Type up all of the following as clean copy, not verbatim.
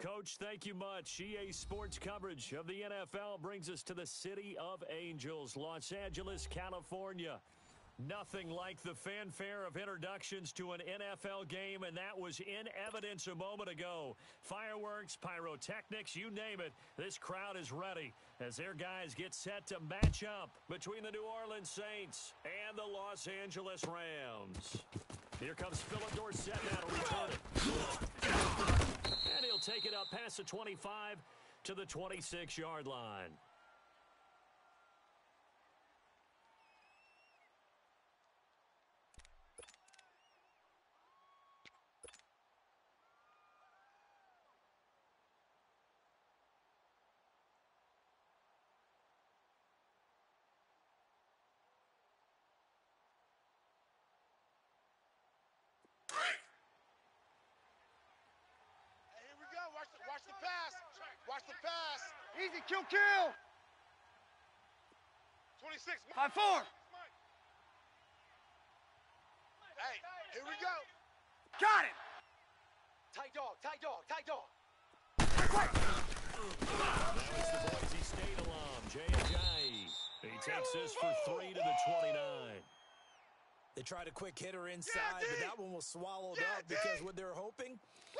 Coach, thank you much. EA Sports coverage of the NFL brings us to the City of Angels, Los Angeles, California. Nothing like the fanfare of introductions to an NFL game, and that was in evidence a moment ago. Fireworks, pyrotechnics, you name it, this crowd is ready as their guys get set to match up between the New Orleans Saints and the Los Angeles Rams. Here comes Philip Dorsett now to return it. And he'll take it up past the 25 to the 26-yard line. Watch the pass. Watch the pass. Easy, kill. 26. 5-4. Hey, here we go. Got it. Tight dog. That was the Boise State alum, Jay Ajayi. He takes this for 3 to the 29. They tried a quick hitter inside, but that one was swallowed up because what they're hoping,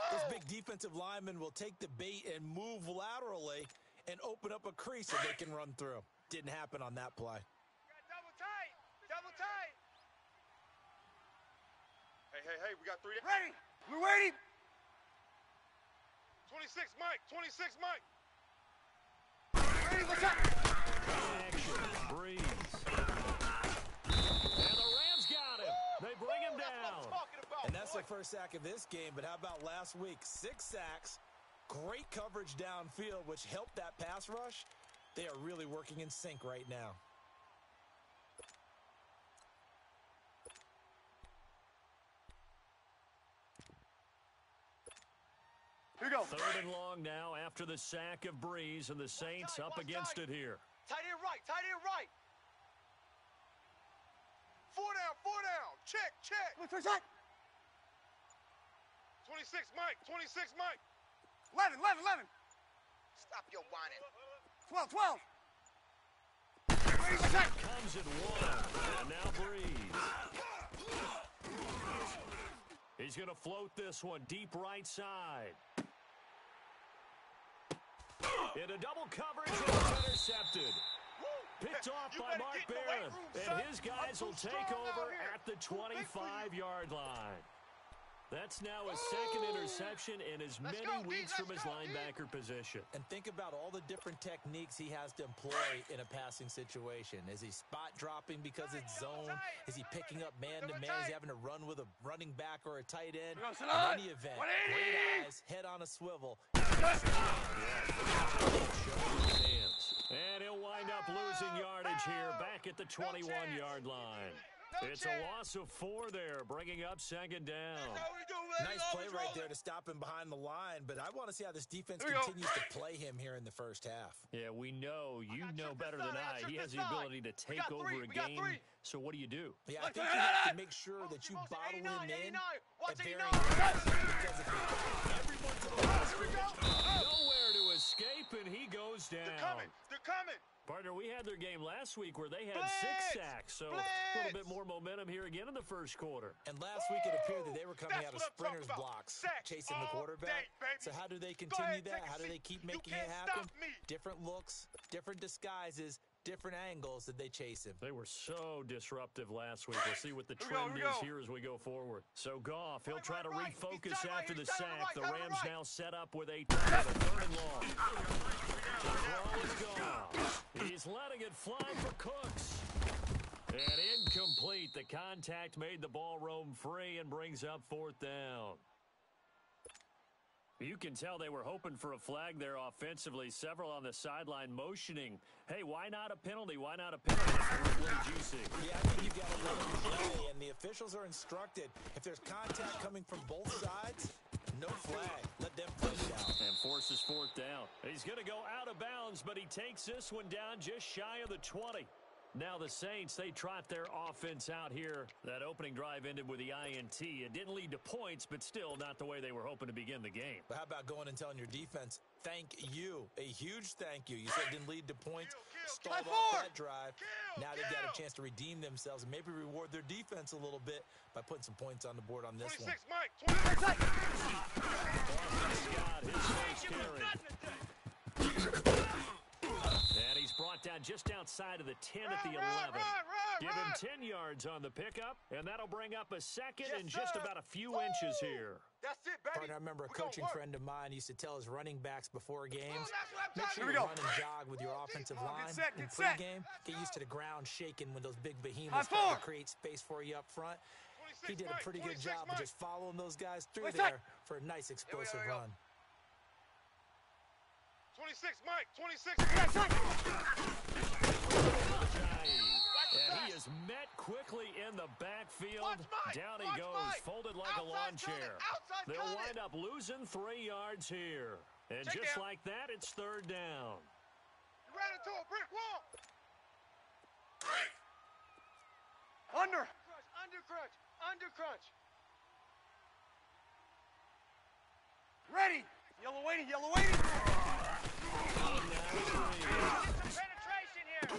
this big defensive lineman will take the bait and move laterally and open up a crease that they can run through. Didn't happen on that play. Double tight. Hey, we got 3. Ready. We're waiting. 26, Mike. Ready, what's up? Action, Breeze. And the Rams got him. They bring him down. And that's their first sack of this game, but how about last week? 6 sacks, great coverage downfield, which helped that pass rush. They are really working in sync right now. Here we go. 3rd and long now after the sack of Breeze, and the Saints up against it here. Tight end right. 4 down. Check. What's that? 26, Mike. 11. Stop your whining. 12. Ready, what's that? Comes at 1, and now Breeze. He's going to float this one deep right side. Into double coverage, and it's intercepted. Picked off by Mark Barron, and his guys will take over at the 25-yard line. That's now his 2nd interception in as many weeks from his linebacker position. And think about all the different techniques he has to employ in a passing situation. Is he spot dropping because it's zone? Is he picking up man-to-man? Is he having to run with a running back or a tight end? In any event, great eyes, head on a swivel. And he'll wind up losing yardage here back at the 21-yard line. It's a loss of 4 there, bringing up 2nd down. Nice play right there to stop him behind the line, but I want to see how this defense continues to play him here in the first half. Yeah, we know. You know better than I. He has the ability to take over a game. So what do you do? Yeah, I think you have to make sure that you bottle him in at varying times, because if everyone to the last nowhere to escape, and he goes down. They're coming. Partner, we had their game last week where they had 6 sacks, so a little bit more momentum here again in the first quarter. And last week it appeared that they were coming out of sprinters blocks, chasing the quarterback. So how do they continue that? How do they keep making it happen? Different looks, different disguises, different angles that they chase him. They were so disruptive last week. We'll see what the trend is here as we go forward. So Goff, he'll try to refocus after the sack. The Rams now set up with a 3rd and long. The throw is Goff. He's letting it fly for Cooks. And incomplete. The contact made the ball roam free and brings up 4th down. You can tell they were hoping for a flag there offensively. Several on the sideline motioning. Hey, why not a penalty? Why not a penalty? What did you see? Yeah, I think you've got to let them play, and the officials are instructed. If there's contact coming from both sides, no flag. Let them play it out. And forces 4th down. He's going to go out of bounds, but he takes this one down just shy of the 20. Now the Saints, they trot their offense out here. That opening drive ended with the INT. It didn't lead to points, but still not the way they were hoping to begin the game. But how about going and telling your defense, thank you, a huge thank you. You said it didn't lead to points, stalled off that drive. Now they've got a chance to redeem themselves and maybe reward their defense a little bit by putting some points on the board on this 26, one. Mike. 26. Scott, his first carry. And he's brought down just outside of the 10 at the 11. Give him 10 yards on the pickup, and that'll bring up a second and just about a few inches here. That's it, baby. Partner, I remember a coaching friend of mine used to tell his running backs before games, make sure Here you we run go. and jog with your offensive line. set, In get set. pregame, get used to the ground shaking when those big behemoths High try four. to create space for you up front. 26, He did a Mike. pretty good 26, job of Mike. just following those guys through 26. there for a nice explosive Here we go. run. 26, Mike. 26. And he is met quickly in the backfield. Watch Mike, Down he watch goes, Mike. folded like a lawn Outside chair. coming, outside They'll coming. wind up losing 3 yards here. And Check just down. like that, it's third down. You ran into a brick wall. Under. Crunch, under crunch, under crunch. Ready. Yellow waiting, yellow waiting. Penetration here.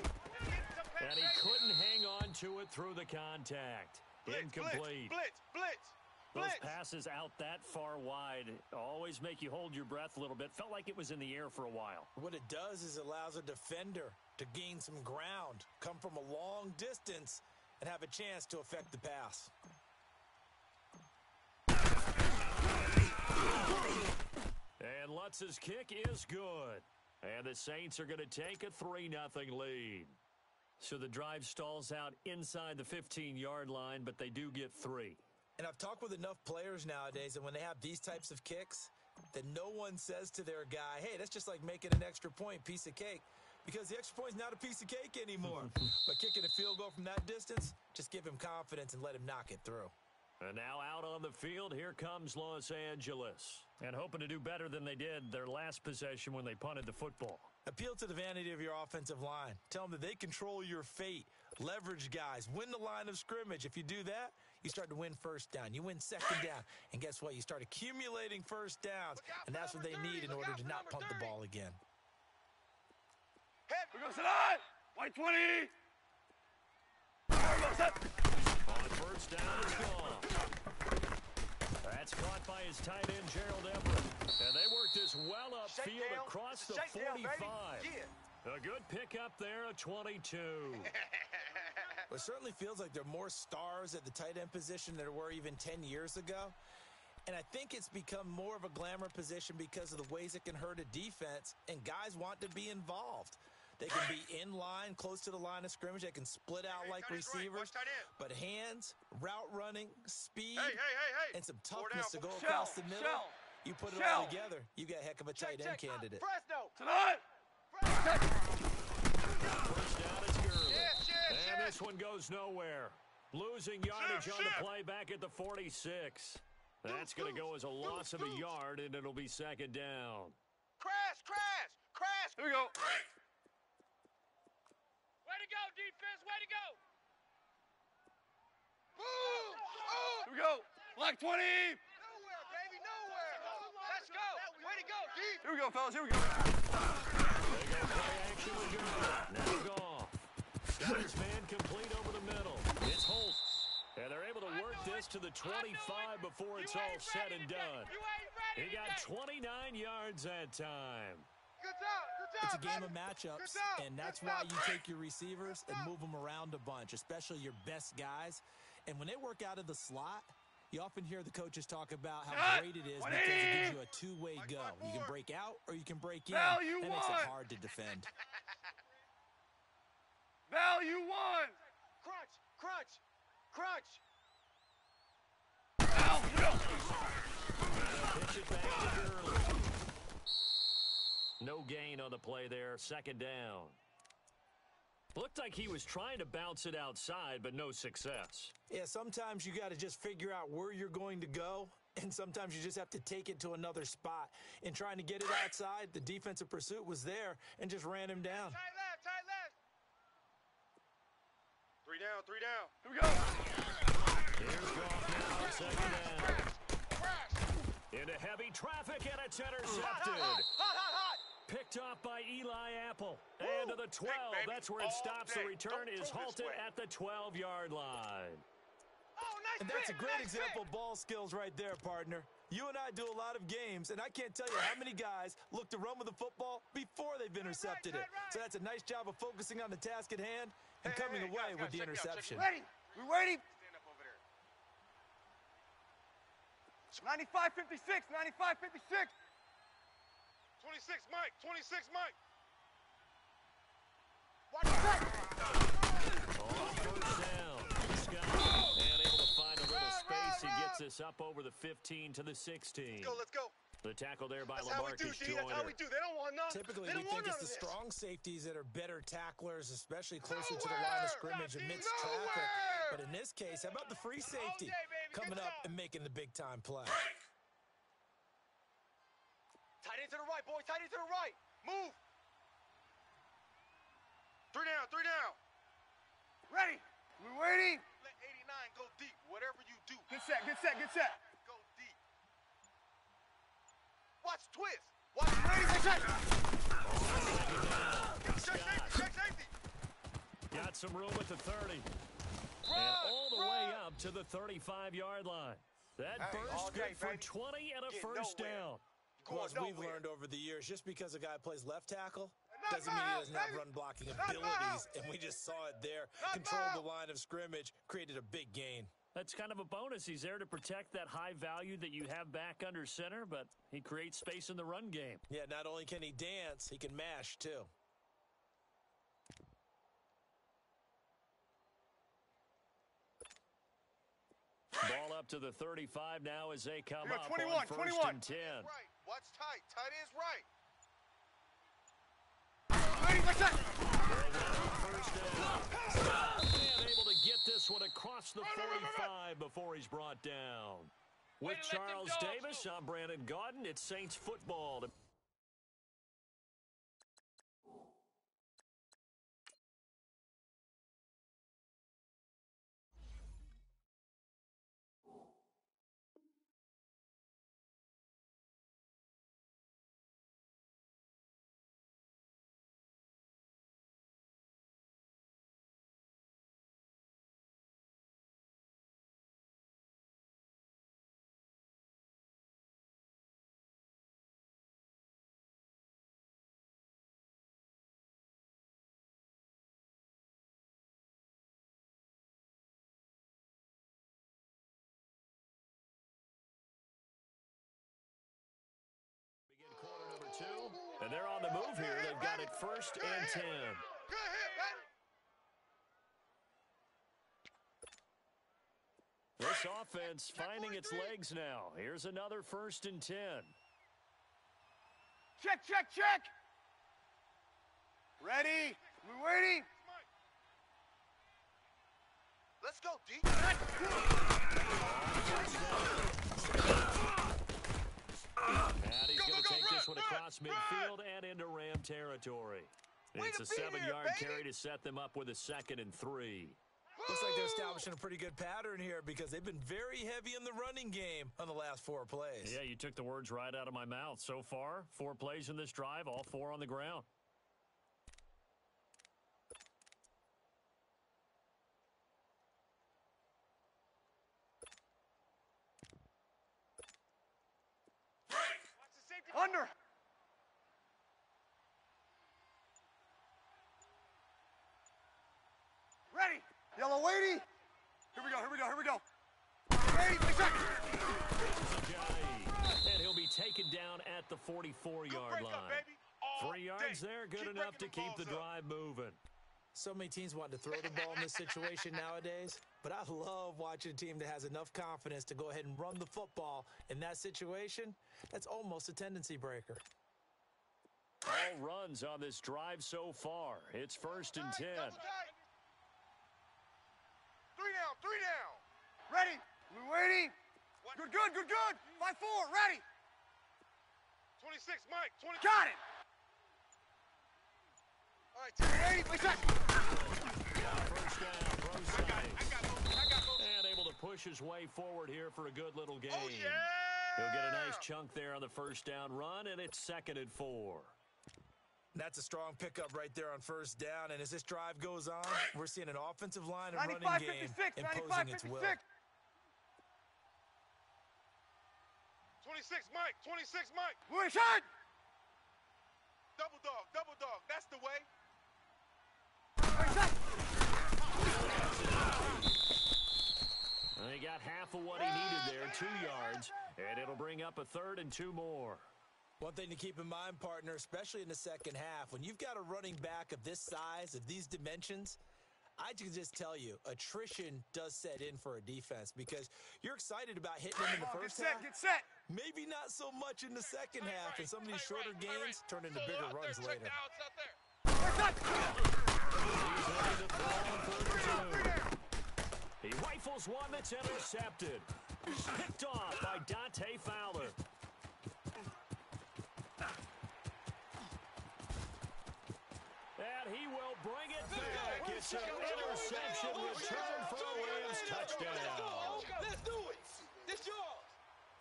And he couldn't hang on to it through the contact. Incomplete. Blitz. Those passes out that far wide always make you hold your breath a little bit. Felt like it was in the air for a while. What it does is allows a defender to gain some ground, come from a long distance, and have a chance to affect the pass. And Lutz's kick is good. And the Saints are going to take a 3-0 lead. So the drive stalls out inside the 15-yard line, but they do get 3. And I've talked with enough players nowadays that when they have these types of kicks, that no one says to their guy, hey, that's just like making an extra point, piece of cake. Because the extra point is not a piece of cake anymore. But kicking a field goal from that distance, just give him confidence and let him knock it through. And now out on the field, here comes Los Angeles. And hoping to do better than they did their last possession when they punted the football. Appeal to the vanity of your offensive line. Tell them that they control your fate. Leverage guys. Win the line of scrimmage. If you do that, you start to win first down. You win second down. And guess what? You start accumulating first downs. And that's what they need in order to not punt the ball again. We go sit on. White 20. On first down, it's gone. That's caught by his tight end, Gerald Everett. And they work this well upfield Shakedown. across the Shakedown, 45. baby. Yeah. A good pickup there, a 22. It certainly feels like there are more stars at the tight end position than there were even 10 years ago. And I think it's become more of a glamour position because of the ways it can hurt a defense, and guys want to be involved. They can be in line, close to the line of scrimmage. They can split out like receivers. But hands, route running, speed, Hey. and some Four toughness to down. go Shell, across the middle. shell, You put it shell. all together, you got a heck of a tight end candidate. Fresno. Sit on. First down is Gurley. Yes. And this one goes nowhere. Losing yardage on the play back at the 46. That's going to go as a loss of a yard, and it'll be second down. Crash. Here we go. Way to go, defense. Way to go. Boom. Oh. Here we go. Black 20. Nowhere, baby. Nowhere. Let's go. Way to go, deep. Here we go, fellas. Here we go. They go play action with Gurley. Now Goff. Got his man complete over the middle. It's Holt. And they're able to work this to the 25 before it's all said and done. He got 29 yards that time. Good job. It's a game of matchups, and that's why you take your receivers and move them around a bunch, especially your best guys. And when they work out of the slot, you often hear the coaches talk about how great it is because it gives you a two-way go. You can break out or you can break in. Value That makes one. it hard to defend. Value 1. Crunch. Now, go. Pitch it back to Gurley. No gain on the play there. Second down. Looked like he was trying to bounce it outside, but no success. Yeah, sometimes you got to just figure out where you're going to go, and sometimes you just have to take it to another spot. In trying to get it outside, the defensive pursuit was there and just ran him down. Tight left. Three down, three down. Here we go. Here's Goff now, second down. Into heavy traffic, and it's intercepted. Hot. Picked off by Eli Apple. And to the 12. That's where it stops. The return is halted at the 12-yard line. Oh, nice And that's a pick, great nice example pick. of ball skills right there, partner. You and I do a lot of games, and I can't tell you how many guys look to run with the football before they've intercepted it. So that's a nice job of focusing on the task at hand and coming away with the interception. Ready. We waiting. Stand up over there. 95-56, 95-56. 26, Mike. 26, Mike. Watch that. On first down. Scott, and able to find a little space. He gets us up over the 15 to the 16. Let's go. The tackle there by That's how we do, LaMarcus D. That's how we Joyner. do. They don't want none. Typically, they we don't think want it's none the of this. strong safeties that are better tacklers, especially closer to the line of scrimmage amidst traffic. But in this case, how about the free safety coming up and making the big-time play? Tight end to the right, boy. Tight end to the right. Move. Three down, three down. Ready. We waiting. Let 89 go deep. Whatever you do, Get set, get set, get set. go deep. Watch twist. Watch, ready, get set. Check safety, check safety. Got some room at the 30. And all the way up to the 35-yard line. That all burst day, good for baby. 20 and a Get first nowhere. down. Well, as we've learned over the years, just because a guy plays left tackle doesn't mean he doesn't have run-blocking abilities, and we just saw it there. Controlled the line of scrimmage, created a big gain. That's kind of a bonus. He's there to protect that high value that you have back under center, but he creates space in the run game. Yeah, not only can he dance, he can mash, too. Ball up to the 35 now as they come We got up 21, on first 21. and 10. Right. Watch tight. Tight end's right. Ready, get set. First down. And able to get this one across the 45 before he's brought down. With Way to let them Charles dogs Davis, I'm Brandon Gaudin. It's Saints football. Begin quarter number 2, and they're on the move here. They've got it first and 10. Good hit, baby. This offense finding its legs now. Here's another first and 10. Check, check, check. Ready. We waiting. Let's go, D. And he's going to take this one across midfield and into Ram territory. It's a 7-yard carry to set them up with a 2nd and 3. Looks like they're establishing a pretty good pattern here because they've been very heavy in the running game on the last 4 plays. Yeah, you took the words right out of my mouth. So far, 4 plays in this drive, all 4 on the ground. Watch the safety. Under. Ready. Yellow waiting. Here we go, here we go, here we go. Ready, get set. And he'll be taken down at the 44-yard line. 3 yards there, good enough to keep the drive moving. So many teams want to throw the ball in this situation nowadays, but I love watching a team that has enough confidence to go ahead and run the football. In that situation, that's almost a tendency breaker. All runs on this drive so far. It's first and 10. 3 down, 3 down. Ready. We waiting. Good, good, good, good. 5-4, ready. 26, Mike. 20. Got it. All right, Ready, get set. First down, throw side. And able to push his way forward here for a good little gain. Oh, yeah! He'll get a nice chunk there on the first down run, and it's 2nd and 4. That's a strong pickup right there on first down, and as this drive goes on, we're seeing an offensive line and running 95, game 56, imposing 95, its will. 56. 26, Mike. 26, Mike. Move inside. Double dog. Double dog. That's the way. He got half of what he needed there, 2 yards, and it'll bring up a 3rd and 2 more. One thing to keep in mind, partner, especially in the second half, when you've got a running back of this size, of these dimensions, I can just tell you, attrition does set in for a defense because you're excited about hitting him in the first half. Get set. Maybe not so much in the second half, and some of these shorter gains turn into bigger runs later. He rifles one that's intercepted. Picked off by Dante Fowler. And he will bring it back. It's an interception return for a Rams touchdown. Let's do it. This yours.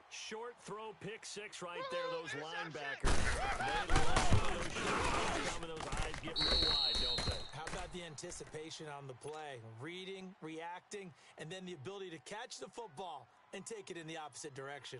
Short throw, pick 6 right there, those linebackers. They love those shots coming, those eyes get real wide, don't they? How about the anticipation on the play? Reading, reacting, and then the ability to catch the football and take it in the opposite direction.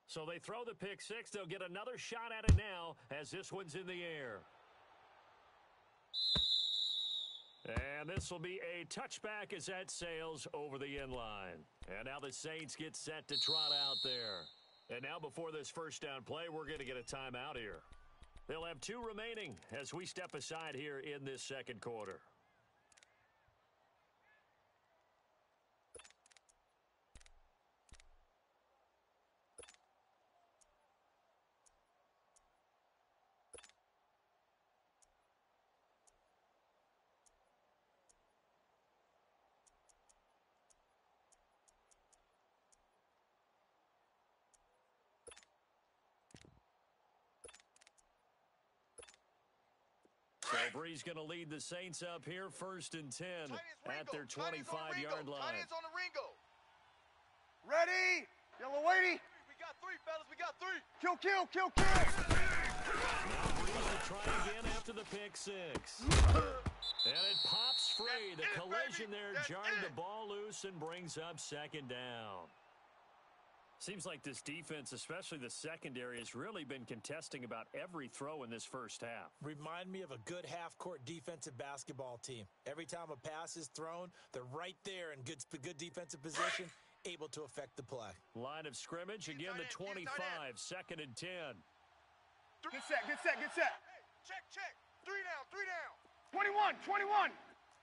So they throw the pick 6. They'll get another shot at it now as this one's in the air. And this will be a touchback as that sails over the end line. And now the Saints get set to trot out there. And now before this first down play, we're going to get a timeout here. They'll have 2 remaining as we step aside here in this second quarter. So Bree's going to lead the Saints up here, 1st and 10 at their 25-yard line. Tight ends on the Ringo. Ready. Yellow weighty. We got 3, fellas. We got 3. Kill. Now Brees will try again after the pick 6. And it pops free. The collision there jarred the ball loose and brings up 2nd down. Seems like this defense, especially the secondary, has really been contesting about every throw in this first half. Remind me of a good half-court defensive basketball team. Every time a pass is thrown, they're right there in good defensive position, able to affect the play. Line of scrimmage, again the 25, 2nd and 10. Get set. Hey, check. 3 down. 21.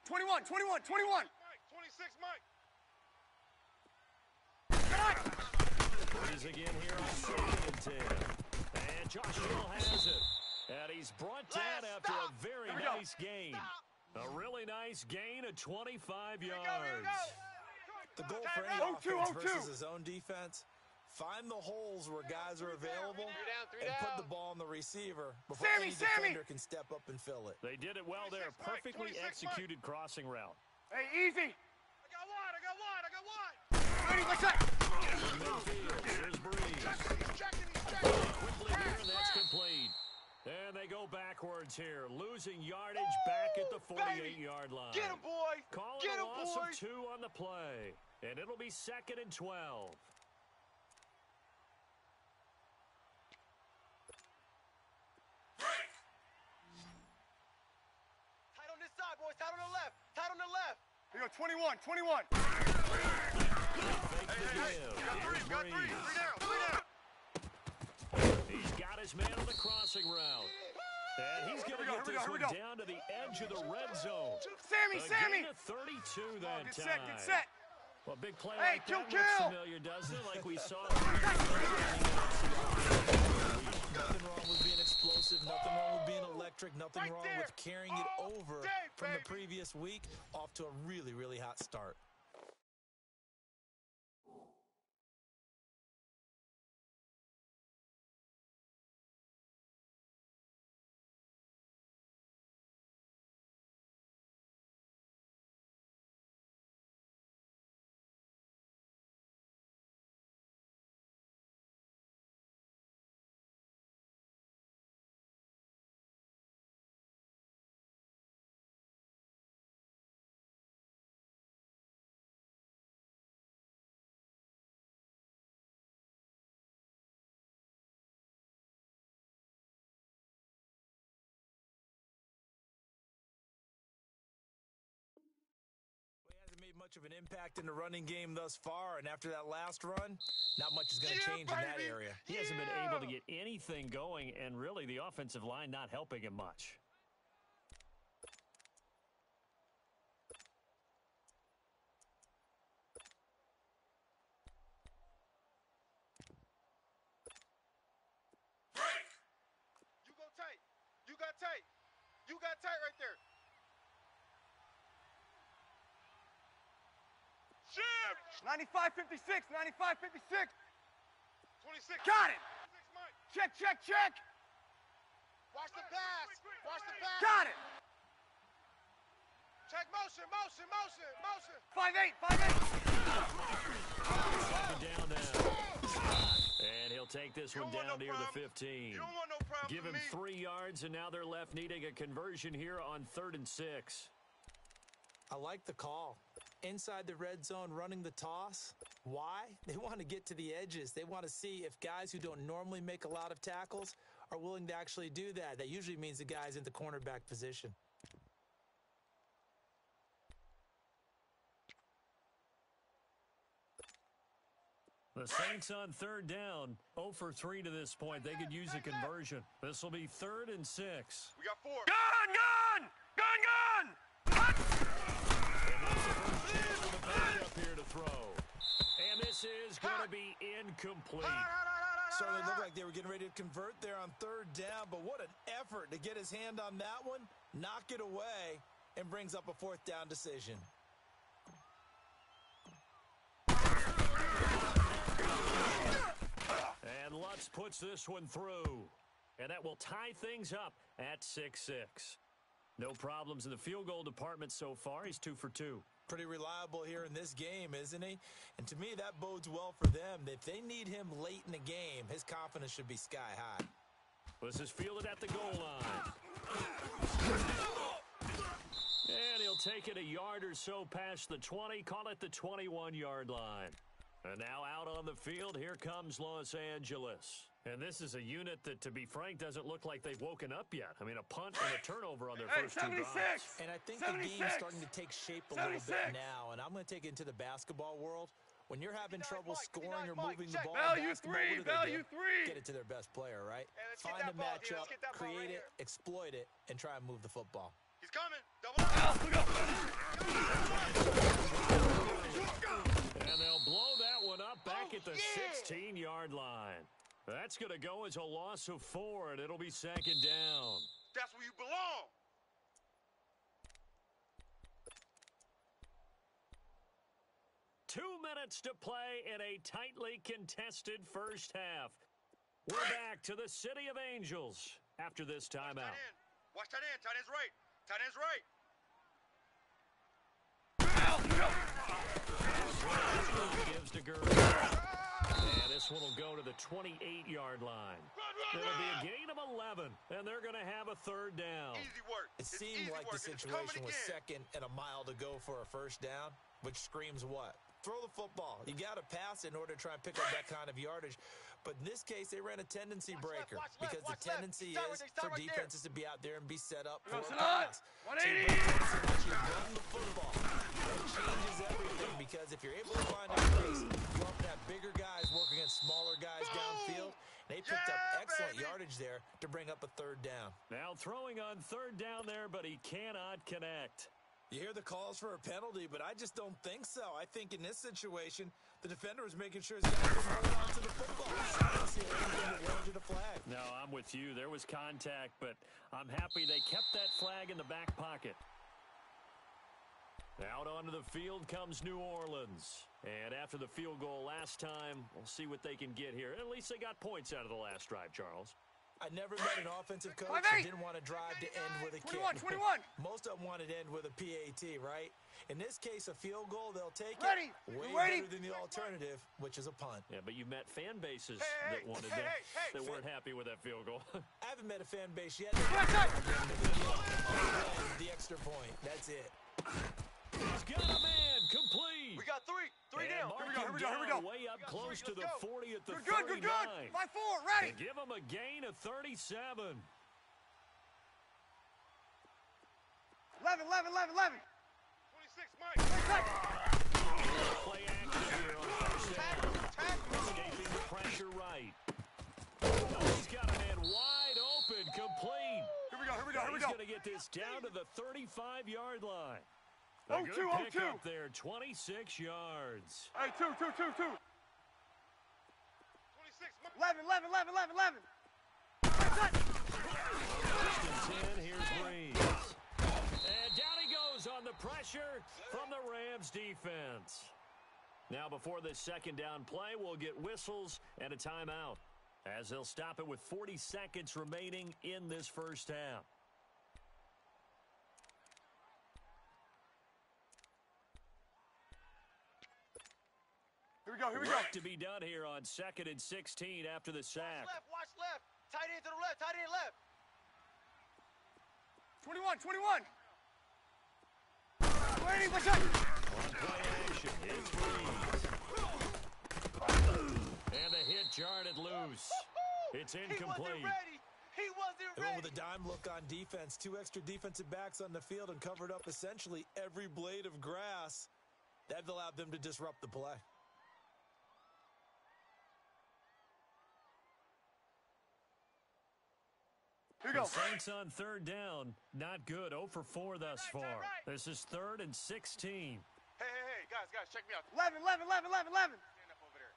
21, 26, Mike. Brees again here on 2nd and 10. And Josh Hill has it. And he's brought down after a very nice gain. A really nice gain of 25 yards. The goal for any offense versus his own defense, find the holes where guys are available and put the ball on the receiver before any defender can step up and fill it. They did it well there. Perfectly executed crossing route. Hey, easy. I got wide. Ready, let's set. From midfield, here's Brees. Quickly here, and that's complete. And they go backwards here, losing yardage back at the 48-yard line. Get him, boy. Call it a loss of 2 on the play. And it'll be 2nd and 12. Tight on this side, boys. Tight on the left. Tight on the left. Here you go, 21. Fake the give. Here's Brees. 3 down. He's got his man on the crossing route. And he's going to get this one down to the edge of the red zone. Sammy. Gain of 32 that Get time. set. Well, big play Hey, like that kill. looks familiar, doesn't it? Like we saw. Nothing wrong with being explosive, nothing wrong with being electric, nothing Nothing Right wrong there. with carrying it All over day, from the baby. previous week, off to a really, really hot start. Much of an impact in the running game thus far, and after that last run, not much is going to change in that area. He hasn't been able to get anything going, and really the offensive line not helping him much. You go tight. You got tight. You got tight right there. Shift. 95-56, 95-56. 26. Got it. 26, Mike. Check, check, check. Watch the pass. Watch the pass. Got it. Check motion, motion, motion, motion. 5-8, 5-8. Second down now. And he'll take this one down near the 15. You don't want no problem Give him with me. 3 yards, and now they're left needing a conversion here on 3rd and 6. I like the call. Inside the red zone, running the toss. Why? They want to get to the edges. They want to see if guys who don't normally make a lot of tackles are willing to actually do that. That usually means the guy's in the cornerback position. The Saints on 3rd down, 0 for 3 to this point. They could use a conversion. This will be 3rd and 6. We got 4. Gun, gun, gun, gun. Back up here to throw. And this is going to be incomplete. Certainly looked like they were getting ready to convert there on 3rd down, but what an effort to get his hand on that one, knock it away, and brings up a 4th down decision. And Lutz puts this one through. And that will tie things up at 6-6. No problems in the field goal department so far. He's 2 for 2. Pretty reliable here in this game, isn't he? And to me, that bodes well for them. If they need him late in the game, his confidence should be sky high. This is fielded at the goal line. And he'll take it a yard or so past the 20, call it the 21-yard line. And now out on the field, here comes Los Angeles. And this is a unit that, to be frank, doesn't look like they've woken up yet. I mean, a punt and a turnover on their first 2 drives. And I think 76. the game's starting to take shape a little bit now. And I'm going to take it into the basketball world. When you're having trouble scoring or moving the ball in basketball, what do they do? Get it to their best player, right? Find a matchup, create it, exploit it, and try and move the football. He's coming. Double up. And they'll blow that one up back at the 16-yard line. That's going to go as a loss of 4, and it'll be 2nd down. That's where you belong. Two minutes to play in a tightly contested first half. We're back to the City of Angels after this timeout. Watch tight end. Tight end's right. Tight end's right. Gives to Gurley. And this one will go to the 28-yard line. It'll be a gain of 11, and they're going to have a 3rd down. Easy work. It seemed like the situation was 2nd and a mile to go for a 1st down, which screams what? Throw the football. You got to pass in order to try and pick up that kind of yardage. But in this case, they ran a tendency breaker because the tendency is for defenses to be out there and be set up for a pass. So you run the football. That changes everything because if you're able to find a space, you often have bigger guys working against smaller guys downfield. They picked up excellent yardage there to bring up a 3rd down. Now throwing on 3rd down there, but he cannot connect. You hear the calls for a penalty, but I just don't think so. I think in this situation, The defender was making sure his guys didn't hold on to the football. I don't see anything that warranted a flag. No, I'm with you. There was contact, but I'm happy they kept that flag in the back pocket. Out onto the field comes New Orleans. And after the field goal last time, we'll see what they can get here. At least they got points out of the last drive, Charles. I never met an offensive coach that didn't want to drive to end with a kick. 21. Most of them wanted to end with a PAT, right? In this case, a field goal, they'll take Ready. it way Ready. better than the alternative, which is a punt. Yeah, but you met fan bases that wanted that weren't happy with that field goal. I haven't met a fan base yet. The extra point. That's it. He's got a man complete. We got three down. Here we go. Way up close to the 40 at the Good. 39. 5-4. Ready. Give him a gain of 37. 11. 26, Mike. Play action here on first down. Escaping the pressure right. He's got a man wide open, complete. Here we go. He's going to get this down to the 35-yard line. A Oh, good two. pickup there, 26 yards. Hey, 2. 26, Mike. 11. First and 10, here's Breeze. And down he goes on the pressure from the Rams defense. Now before this second down play, we'll get whistles and a timeout, as they'll stop it with 40 seconds remaining in this first half. Here we go. Work to be done here on 2nd and 16 after the sack. Watch left. Tight end to the left. Tight end left. 21. Waiting, watch out. On play action, it's Breeze. And the hit jarred loose. It's incomplete. He wasn't They went ready. with a dime look on defense. 2 extra defensive backs on the field and covered up essentially every blade of grass. That allowed them to disrupt the play. Here we go. The Saints on third down. Not good. 0 for 4 thus far. This is 3rd and 16. Hey, guys, check me out. 11. Stand up over there.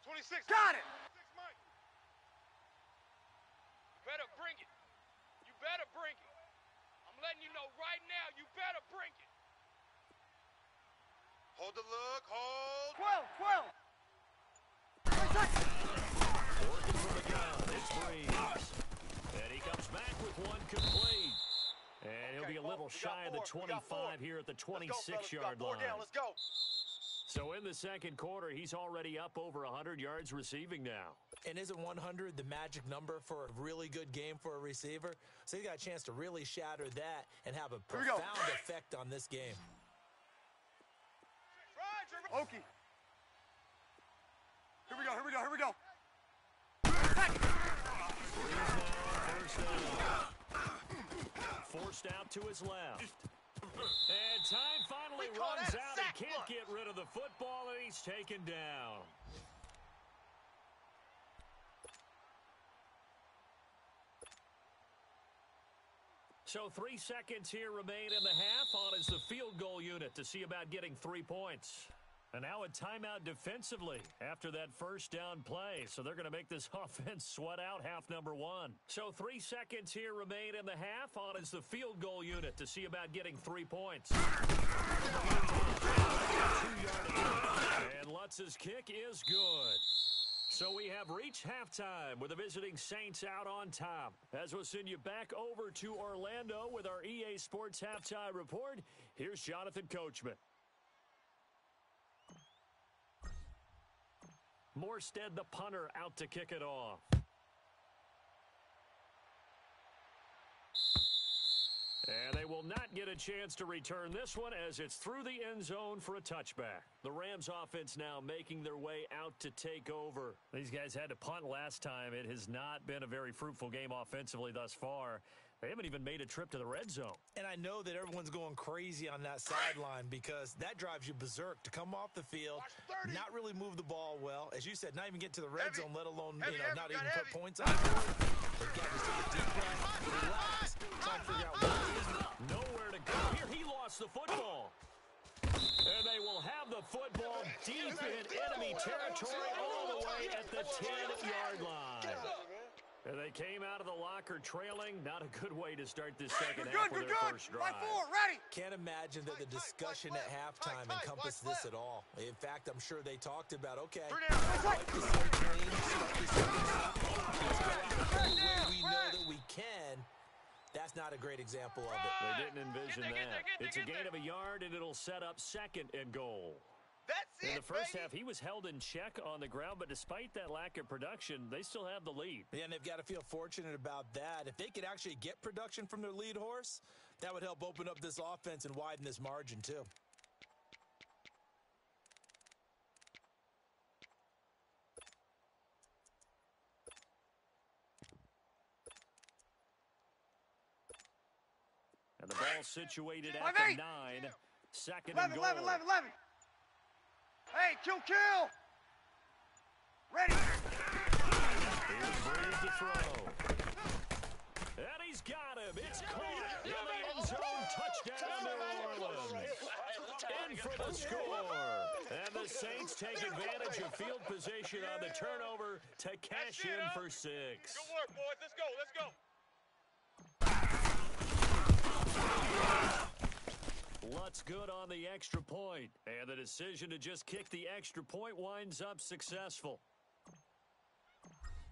26. Got it. 26, Mike. Better bring it. You better bring it. I'm letting you know right now, you better bring it. Hold the look. Hold. 12. Working from the gun. It's Breeze. And he comes back with one complete. And he'll be a little shy of the 25 here at the 26-yard line. Let's go. So in the second quarter, he's already up over 100 yards receiving now. And isn't 100 the magic number for a really good game for a receiver? So he got a chance to really shatter that and have a Here we go. profound effect on this game. Okie. Here we go. Breeze now, first down. Forced out to his left. And time finally We call runs that out. sack He can't lunch. get rid of the football, and he's taken down. So 3 seconds here remain in the half. On is the field goal unit to see about getting 3 points. And now a timeout defensively after that first down play. So they're going to make this offense sweat out half number 1. So 3 seconds here remain in the half. On is the field goal unit to see about getting 3 points. And Lutz's kick is good. So we have reached halftime with the visiting Saints out on top. As we'll send you back over to Orlando with our EA Sports Halftime Report, here's Jonathan Coachman. Morstead, the punter, out to kick it off. And they will not get a chance to return this one as it's through the end zone for a touchback. The Rams offense now making their way out to take over. These guys had to punt last time. It has not been a very fruitful game offensively thus far. They haven't even made a trip to the red zone. And I know that everyone's going crazy on that sideline because that drives you berserk to come off the field, not really move the ball well. As you said, not even get to the red zone, let alone not even put points on the board. But again, just take a deep breath, relax, try to figure out what it is. Nowhere to go here. He lost the football. And they will have move the football deep in enemy territory all the way at the 10-yard line. And they came out of the locker trailing. Not a good way to start this second half with their first drive. 5-4, ready. Can't imagine that the discussion at halftime encompassed this at all. In fact, I'm sure they talked about, okay, I'd like to see a change, start the second half. Let's go out the way we know that we can. That's not a great example of it. They didn't envision that. It's a gain of a yard, and it'll set up 2nd and goal. That's In it, the first baby. half, he was held in check on the ground, but despite that lack of production, they still have the lead. Yeah, and they've got to feel fortunate about that. If they could actually get production from their lead horse, that would help open up this offense and widen this margin too. And the ball situated at 5-8. the 9. 2nd 11, and goal. 11, 11, 11. Hey, kill. Ready. Here's Breed to throw. And he's got him. It's caught in the end zone. Touchdown, New Orleans. In for the score. And the Saints take advantage of field position on the turnover to cash in for 6. Good work, boys. Let's go. Let's go. Lutz good on the extra point. And the decision to just kick the extra point winds up successful.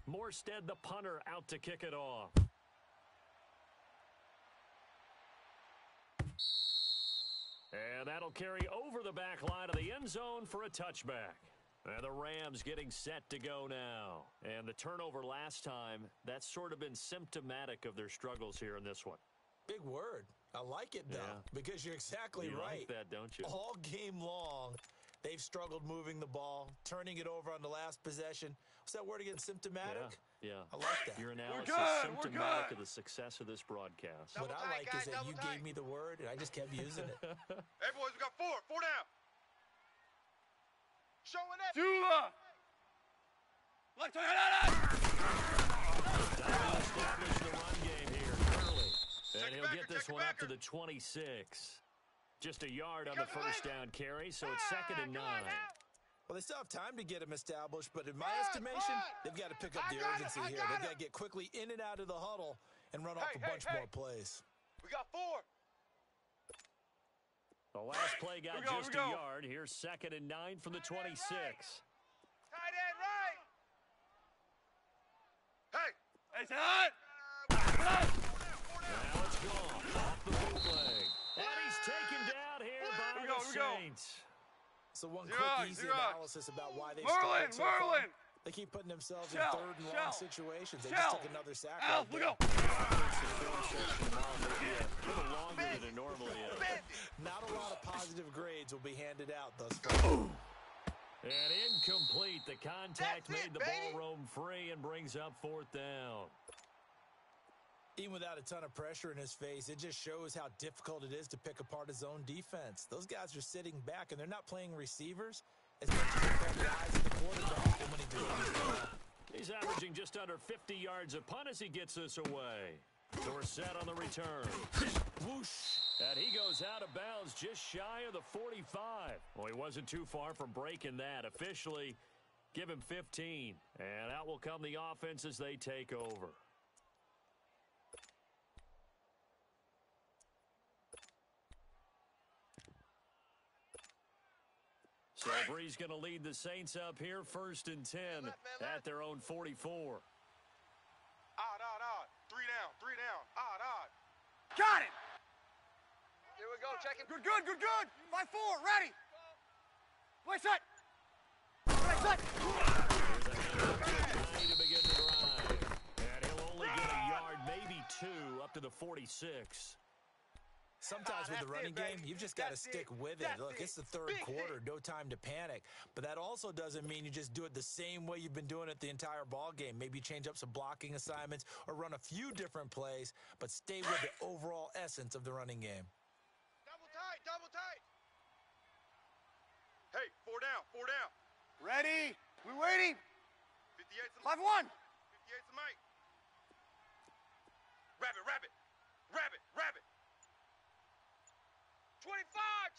Morstead, the punter, out to kick it off. And that'll carry over the back line of the end zone for a touchback. And the Rams getting set to go now. And the turnover last time, that's sort of been symptomatic of their struggles here in this one. Big word. I like it, though, because you're exactly You right. like that, don't you? All game long, they've struggled moving the ball, turning it over on the last possession. What's that word again? Symptomatic? Yeah. I like that. Your analysis good, is we're symptomatic good. of the success of this broadcast. What I Double like tight, is that guys, you double gave tight. me the word, and I just kept using it. Hey, boys, we got 4. 4 down. Showing up. Tula. Left to Establish the run game here early. And he'll get this one up to the 26. Just a yard on the first down carry, so it's 2nd and 9. Well, they still have time to get him established, but in my estimation, they've got to pick up the urgency here. They've got to get quickly in and out of the huddle and run off a bunch more plays. We got 4. The last play got Here we go, just here a we go. yard. Here's 2nd and 9 from the 26. Tight end right. Hey. Hey, say hi. Now it's gone off the bootleg. And he's taken down here by Here we the go, here we go. Saints. So one Zero, quick, easy zero. analysis about why they've Merlin, struggled so far. Merlin. They keep putting themselves in Shell, 3rd and long shell, situations. They shell. just took another sack. Al, right we there. go. A little longer than it normally is. Not a lot of positive grades will be handed out thus far. And incomplete. The contact That's made it, the baby. ball roam free and brings up 4th down. Even without a ton of pressure in his face, it just shows how difficult it is to pick apart his own defense. Those guys are sitting back, and they're not playing receivers as much as they're playing the eyes of the quarterback. And when he delivers the ball. He's averaging just under 50 yards a punt as he gets this away. So we're set on the return. Whoosh. And he goes out of bounds just shy of the 45. Well, he wasn't too far from breaking that. Officially, give him 15. And out will come the offense as they take over. So Bree's going to lead the Saints up here 1st and 10 at their own 44. Odd. 3 down. 3 down. Odd. Got it. Here we go. Checking. Good. 5-4, ready. Play set. Play set. Ready to begin the drive. And he'll only get a yard, maybe 2, up to the 46. Sometimes with the running game, you've just got to stick with it. Look, it's the 3rd quarter, no time to panic. But that also doesn't mean you just do it the same way you've been doing it the entire ball game. Maybe change up some blocking assignments or run a few different plays, but stay with the overall essence of the running game. Double tight. Hey, 4 down. Ready. We waiting. 58's the 5-1. 58's the mic. Rabbit. 25.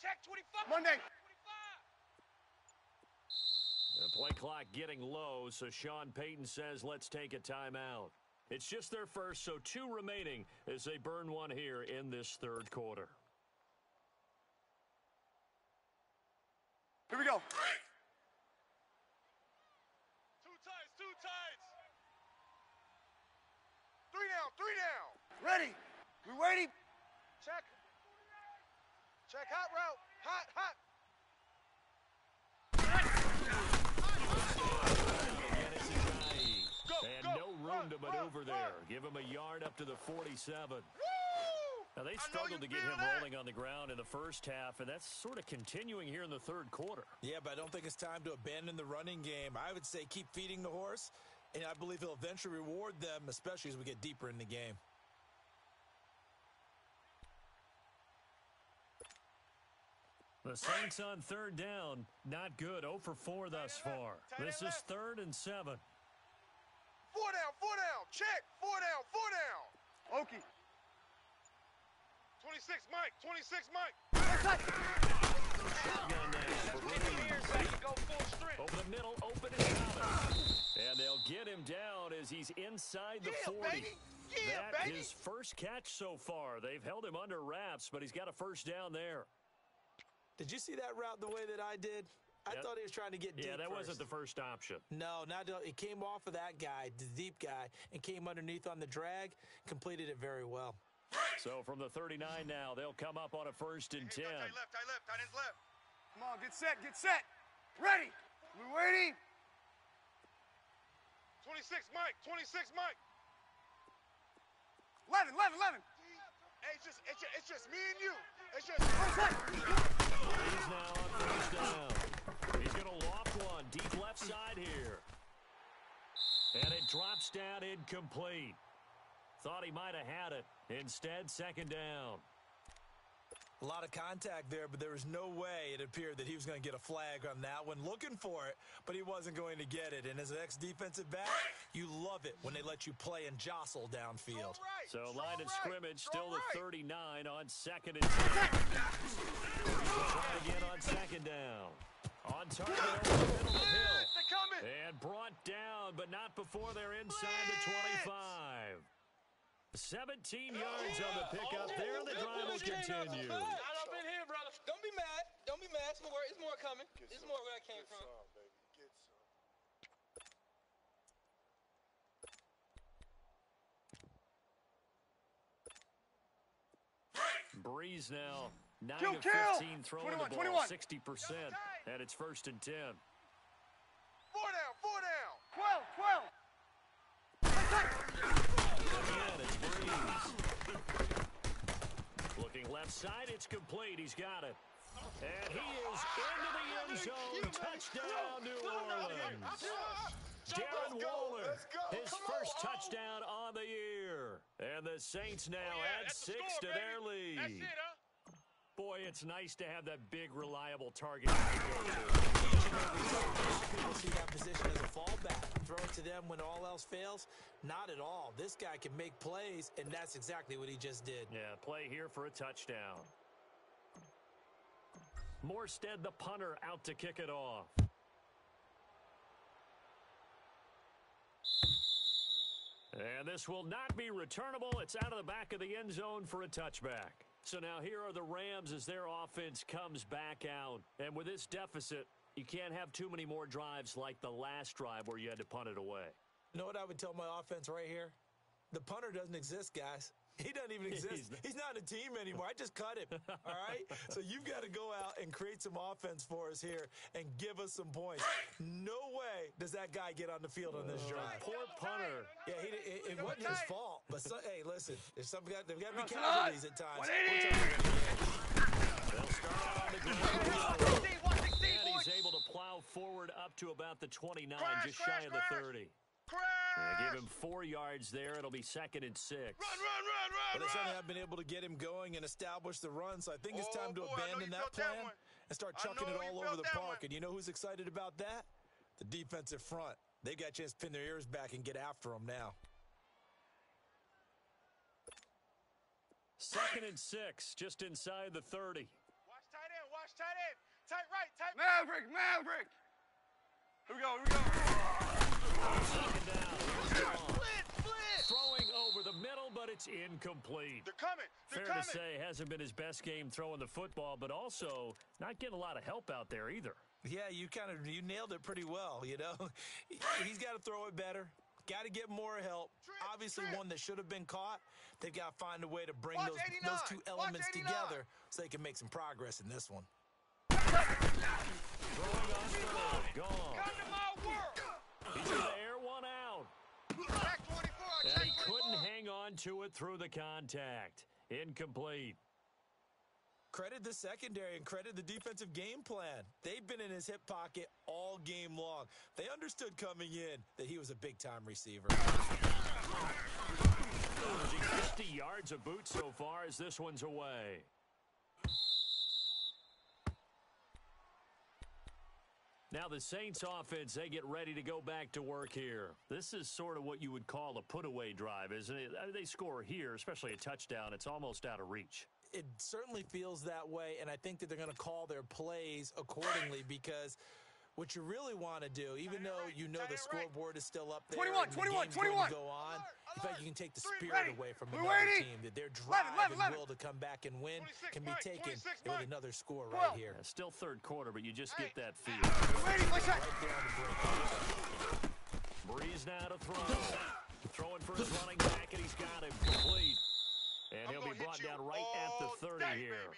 Check 25. Monday. 25. Play clock getting low, so Sean Payton says let's take a timeout. It's just their first, so 2 remaining as they burn one here in this third quarter. Here we go. Two tights. 3 down. Ready. We waiting. Check hot route. Hot. And no room to maneuver there. Give him a yard up to the 47. Now, they struggled to get him rolling on the ground in the first half, and that's sort of continuing here in the third quarter. Yeah, but I don't think it's time to abandon the running game. I would say keep feeding the horse, and I believe he'll eventually reward them, especially as we get deeper in the game. The Saints on third down, not good. 0 for 4 thus far. This is 3rd and 7. 4 down. Check. 4 down. Okie. 26 Mike. Shotgun now for Reeves. Over the middle, open and common. And they'll get him down as he's inside the 40. That's his first catch so far. They've held him under wraps, but he's got a first down there. Did you see that route the way that I did? I thought he was trying to get deep. Yeah, that first. wasn't the first option. No, it came off of that guy, the deep guy, and came underneath on the drag, completed it very well. So from the 39 now, they'll come up on a 1st and 10. Tight ends left. Come on, get set. Ready. We waiting. 26 Mike. 11. Hey, it's just me and you. It's just. He's now on 1st down. He's going to loft one deep left side here. And it drops down incomplete. Thought he might have had it. Instead, 2nd down. A lot of contact there, but there was no way it appeared that he was going to get a flag on that one. Looking for it, but he wasn't going to get it. And as an ex-defensive back, you love it when they let you play and jostle downfield. So line of scrimmage still the 39 on 2nd and 10. Try again on 2nd down. On target over the middle of the hill. And brought down, but not before they're inside the 25. 17 yards on the pickup there. The drive will continue. I've been here, brother. Don't be mad. It's more coming. It's more where I came from. Breeze now 9 Kill. of 15 throwing 21, the ball, 21. 60%, and it's 1st and 10. 4 down. 12. Again, it's Breeze. Looking left side, it's complete. He's got it. And he is into the end zone. Touchdown, New Orleans. Darren Waller, his first touchdown on the year. And the Saints now add 6 to their lead. That's it, huh? Boy, it's nice to have that big, reliable target. People see that position as a fallback. Throw it to them when all else fails? Not at all. This guy can make plays, and that's exactly what he just did. Yeah, play here for a touchdown. Morstead, the punter, out to kick it off. And this will not be returnable. It's out of the back of the end zone for a touchback. So now here are the Rams as their offense comes back out. And with this deficit, you can't have too many more drives like the last drive where you had to punt it away. You know what I would tell my offense right here? The punter doesn't exist, guys. He doesn't even exist. He's not a team anymore. I just cut him, all right? So you've got to go out and create some offense for us here and give us some points. No way does that guy get on the field on this drive. Poor punter. Yeah, it wasn't his fault. But, hey, listen, there's they've got to be casualties at times. They'll start out on the ground. And he's able to plow forward up to about the 29, just shy of the 30. Give him 4 yards there. It'll be 2nd and 6. Run. But they certainly have been able to get him going and establish the run, so I think it's time to abandon that plan and start chucking it all over the park. And you know who's excited about that? The defensive front. They've got a chance to pin their ears back and get after him now. 2nd and 6, just inside the 30. Watch tight end. Tight right. Maverick. Here we go, here we go. Second down. Here's Strong. Throwing over the middle, but it's incomplete. They're coming. They're Fair coming. to say, hasn't been his best game throwing the football, but also not getting a lot of help out there either. Yeah, you nailed it pretty well, you know. He's got to throw it better. Got to get more help. Obviously, one that should have been caught. They've got to find a way to bring those two elements together so they can make some progress in this one. Throwing on third. Gone. Come to my world. He's going to air one out. Check 24. And Check he 24. couldn't hang on to it through the contact. Incomplete. Credit the secondary and credit the defensive game plan. They've been in his hip pocket all game long. They understood coming in that he was a big-time receiver. Losing 50 yards of boot so far as this one's away. Now the Saints offense, they get ready to go back to work here. This is sort of what you would call a put-away drive, isn't it? They score here, especially a touchdown. It's almost out of reach. It certainly feels that way, and I think that they're going to call their plays accordingly because what you really want to do, even though you know the scoreboard is still up there, 21, and the 21, game's going 21. to go on, in fact, you can take the spirit Ready. away from Blue another 80. team, that their drive 11, and will to come back and win 26, can be Mike, taken 26, with Mike. another score 12. right here. Yeah, still third quarter, but you just get that feel. Waiting, my shot. Right there on the break. Breeze now to throw. Throwing for his running back, and he's got him complete. And I'm he'll gonna be hit brought you down right at all the 30 day, here. baby.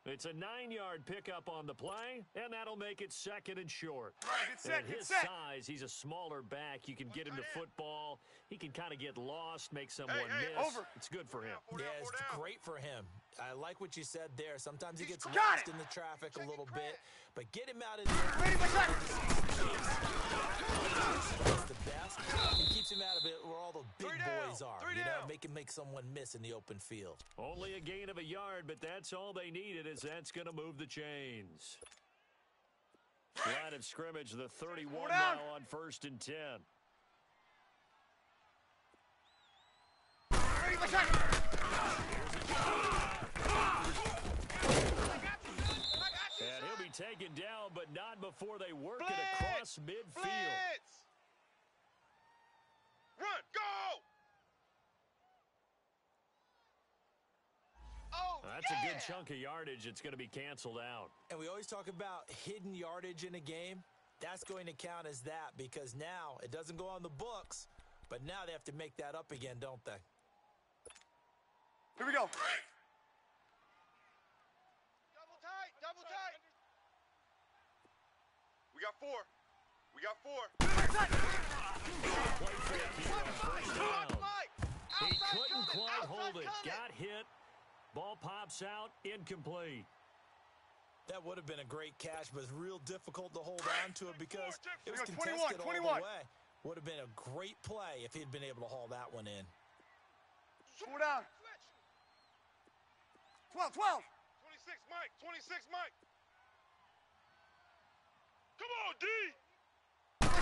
It's a 9-yard pickup on the play, and that'll make it second and short. Right, get set, At get his set. size, he's a smaller back. You can get him to football. He can kind of get lost, make someone hey, miss. over. It's good for him. Yeah, it's great for him. I like what you said there. Sometimes he gets Got lost it. in the traffic a little bit, but get him out of there. Ready, my shot. That's the best. It keeps him out of it where all the big Three down. boys are. Three You know, down. make someone miss in the open field. Only a gain of a yard, but that's all they needed, as that's going to move the chains. Line of scrimmage, the 31 down. now on 1st and 10. Ready, my shot. And he'll be taken down, but not before they work it Blitz! across midfield. Blitz! Run! Go! Oh, That's a good chunk of yardage. It's going to be canceled out. And we always talk about hidden yardage in a game. That's going to count as that because now it doesn't go on the books, but now they have to make that up again, don't they? Here we go. Double tight! Double tight! We got 4. We got 4. Play fake here on first down. Mike! He Outside couldn't coming, quite outside hold it. coming. Got hit. Ball pops out. Incomplete. That would have been a great catch, but it's real difficult to hold on to it because it was 21, contested all 21. the way. Would have been a great play if he'd been able to haul that one in. 4 down. Switch. 12, 12. 26 Mike! 26 Mike! Come on, D! On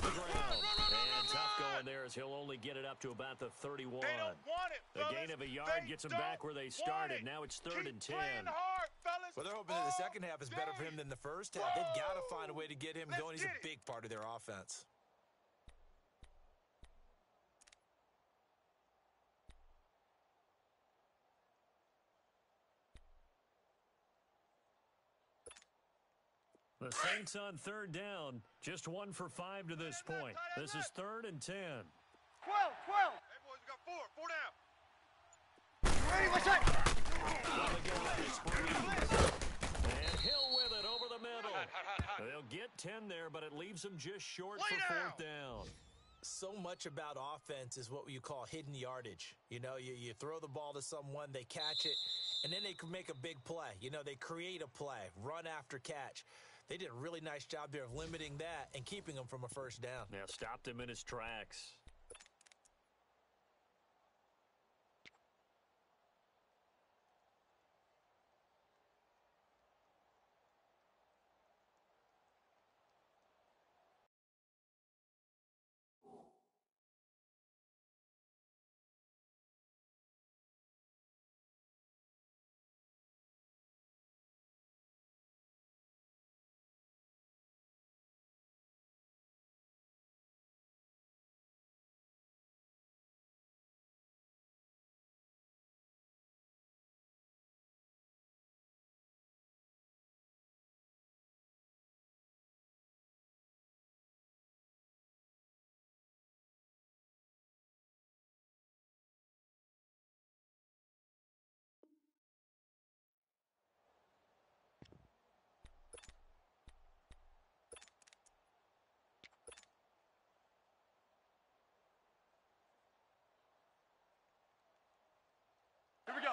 the ground. And tough going there as he'll only get it up to about the 31. They don't want it, A fellas. gain of a yard They gets them don't back where they want started. it. Now it's 3rd and 10. Keep playing hard, fellas. Well, they're hoping that the All second half is better for him day. than the first half. They've got to Whoa! find a way to get him Let's going. He's a get it. big part of their offense. The Saints on 3rd down. Just 1 for 5 to this point. This is 3rd and 10. 12, 12. Hey, boys, we got 4. 4 down. Ready, my shot. And Hill with it over the middle. They'll get 10 there, but it leaves them just short Lay for down. 4th down. So much about offense is what you call hidden yardage. You know, you throw the ball to someone, they catch it, and then they can make a big play. You know, they create a play, run after catch. They did a really nice job there of limiting that and keeping them from a first down. Now stopped him in his tracks.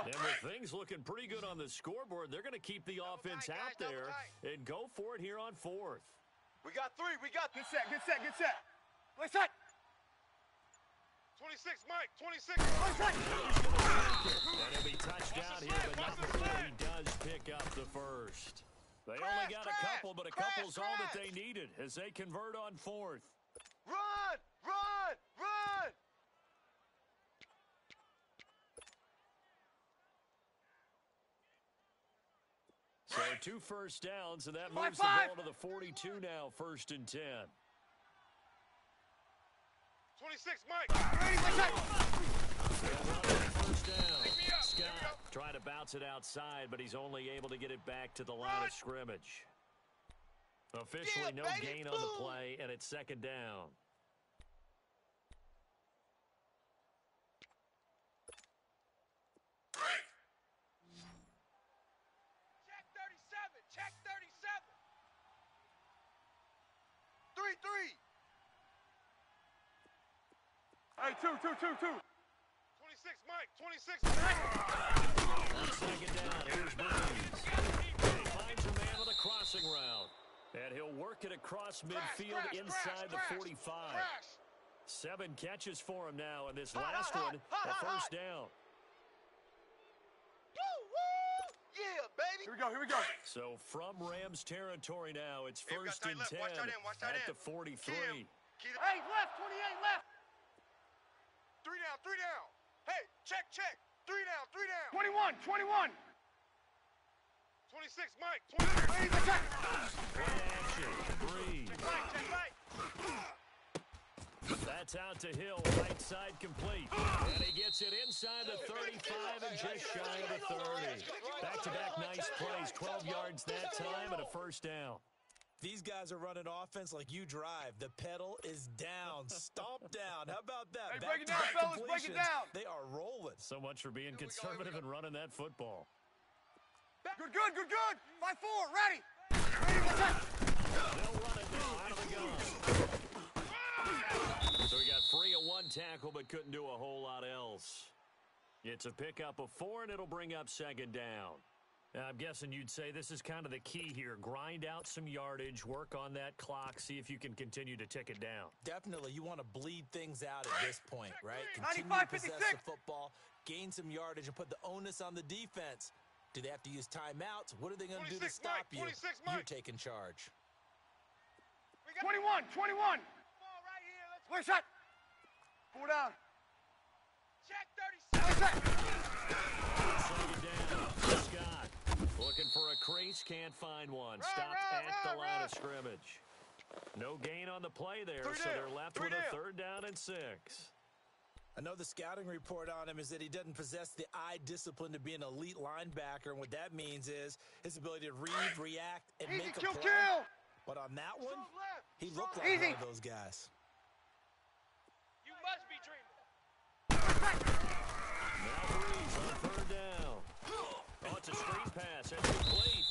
And with things looking pretty good on the scoreboard, they're going to keep the offense out there and go for it here on fourth. We got three. We got Good set, good set, good set. Play set. 26, Mike. 26. Play set. And he'll be touched down here, but not before he does pick up the first. They only got a couple, but a couple's all that they needed as they convert on fourth. Run! Run! Run! So 2 first downs, and that moves the Five. ball to the 42 now, 1st and 10. 26, Mike. Ready, play set. First down. Scott trying to bounce it outside, but he's only able to get it back to the line of scrimmage. Officially no gain on the play, and it's 2nd down. Check 37. Check 37. 3-3. Hey, two. 26, Mike. 26. 2nd down. Here's Breeze. He finds a man with a crossing route. And he'll work it across midfield inside the 45. 7 catches for him now, and this last one, a first down. Woo! Woo! Yeah, baby. Here we go. So from Rams territory now, it's Hey, we got 1st and tight 10 left. Watch tight at end. the 43. Key Hey, left, 28 left. 3 down. 3 down. Hey, check. 3 down. 3 down. 21. 26, Mike. 26. Ready, play set. Play action. Breeze. Check, Mike. That's out to Hill, right side complete. And he gets it inside the 35 and just shy of the 30. Back-to-back nice plays, 12 yards that time and a first down. These guys are running offense like you drive. The pedal is down. Stomp down. How about that? Hey, break it down, Back-to-back fellas. Break it completions. down. They are rolling. So much for being conservative and running that football. Good. 5-4, ready. Ready, play set. They'll run it now out of the gun. So he got free of 1 tackle but couldn't do a whole lot else. It's a pickup of 4, and it'll bring up 2nd down. Now, I'm guessing you'd say this is kind of the key here. Grind out some yardage, work on that clock, see if you can continue to tick it down. Definitely, you want to bleed things out at this point, right? Continue 95, to possess 56. the football, gain some yardage, and put the onus on the defense. Do they have to use timeouts? What are they going to do to 26, stop Mike, you? 26, You're Mike. taking charge. 21. Ball right here. Let's Play set. 4 down. check Play 37. set. 2nd down. Scott looking for a crease, can't find one. Stopped at the line of scrimmage. No gain on the play there, so they're left with a 3rd down and 6. I know the scouting report on him is that he doesn't possess the eye discipline to be an elite linebacker, and what that means is his ability to read, react, and Easy, make a kill. play. But on that one, Left. he looked like Easy. one of those guys. You must be dreaming. Now Breeze on 3rd down. Oh, it's a screen pass. It's complete.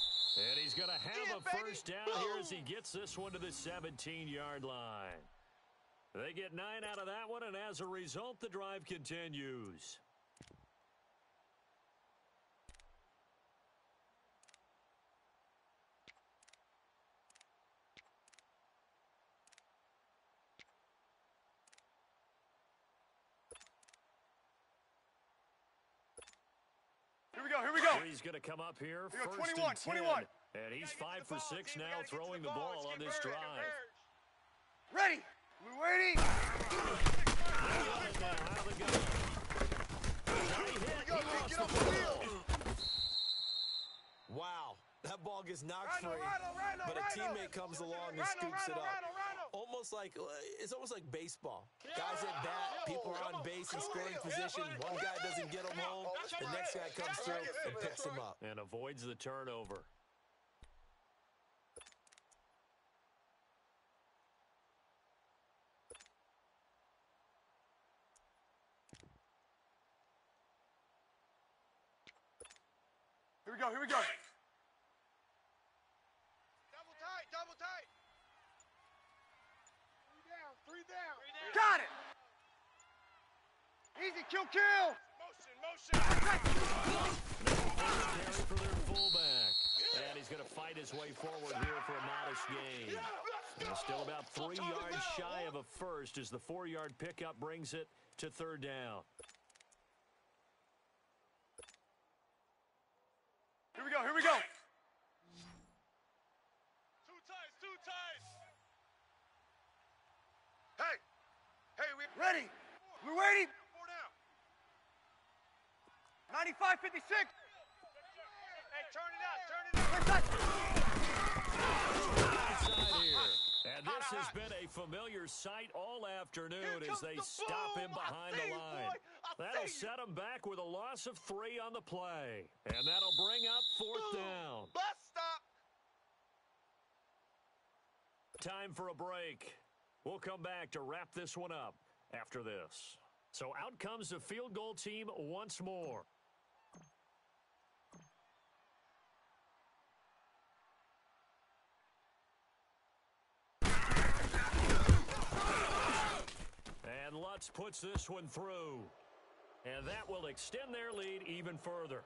And he's going to have a first down here as he gets this one to the 17-yard line. They get 9 out of that one, and as a result, the drive continues. Here we go. He's going to come up here, Here we go, 1st 21, and 10. 21. And he's 5 for 6 now, throwing the ball on this drive. Ready. Blue waiting. Now out of the gun. Get off the field. Wow, that ball gets knocked free, but a teammate comes along and scoops it up. It's almost like baseball. Guys at bat, people are on base in scoring position. One guy doesn't get him home, the next guy comes through and picks him up. And avoids the turnover. Here we go. Double tight. 3 down. Got it. Easy, kill. Motion. Carry for their fullback. And he's going to fight his way forward here for a modest gain. And still about 3 yards shy of a first as the 4-yard pickup brings it to third down. Here we go, here we go. Too tight. Hey, we Ready. We're waiting. 4 down. 95-56. Hey, turn it out. Inside here. And this has been a familiar sight all afternoon as they stop him behind the line. That'll set him back with a loss of 3 on the play. And that'll bring up 4th down. Bus stop. Time for a break. We'll come back to wrap this one up after this. So out comes the field goal team once more. And Lutz puts this one through. And that will extend their lead even further.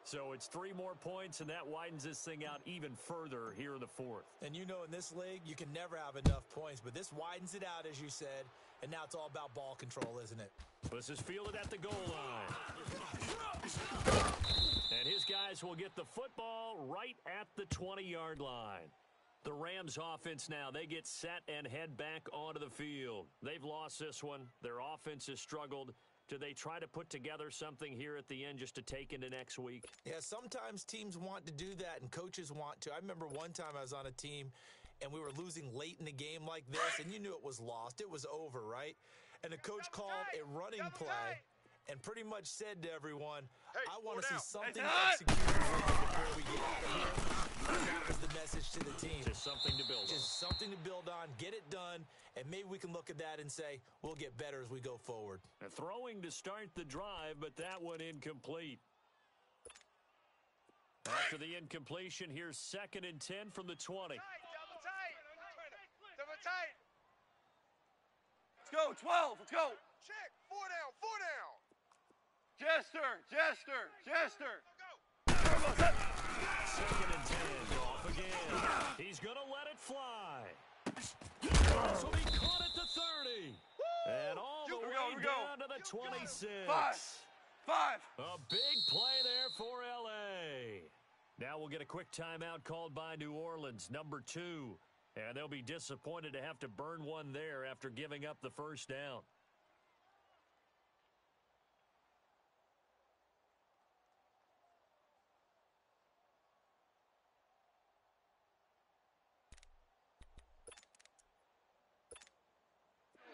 So it's 3 more points, and that widens this thing out even further here in the 4th. And you know in this league, you can never have enough points, but this widens it out, as you said, and now it's all about ball control, isn't it? This is fielded at the goal line. And his guys will get the football right at the 20-yard line. The Rams offense now, they get set and head back onto the field. They've lost this one. Their offense has struggled. Do they try to put together something here at the end just to take into next week? Yeah, sometimes teams want to do that and coaches want to. I remember one time I was on a team and we were losing late in the game like this, and you knew it was lost. It was over, right? And the coach called a running play and pretty much said to everyone, I want to see something executed before we get out of here. That was the message to the team. Just something to build on. Just something to build on, get it done, and maybe we can look at that and say, we'll get better as we go forward. Throwing to start the drive, but that one incomplete. After the incompletion, here's 2nd and 10 from the 20. Double tight. Let's go, 12. Let's go. Check. 4 down. Jester. 2nd and 10, off again. He's going to let it fly. So he caught at the 30. And all the way down to the 26. 5. A big play there for L.A. Now we'll get a quick timeout called by New Orleans, number 2. And they'll be disappointed to have to burn one there after giving up the first down.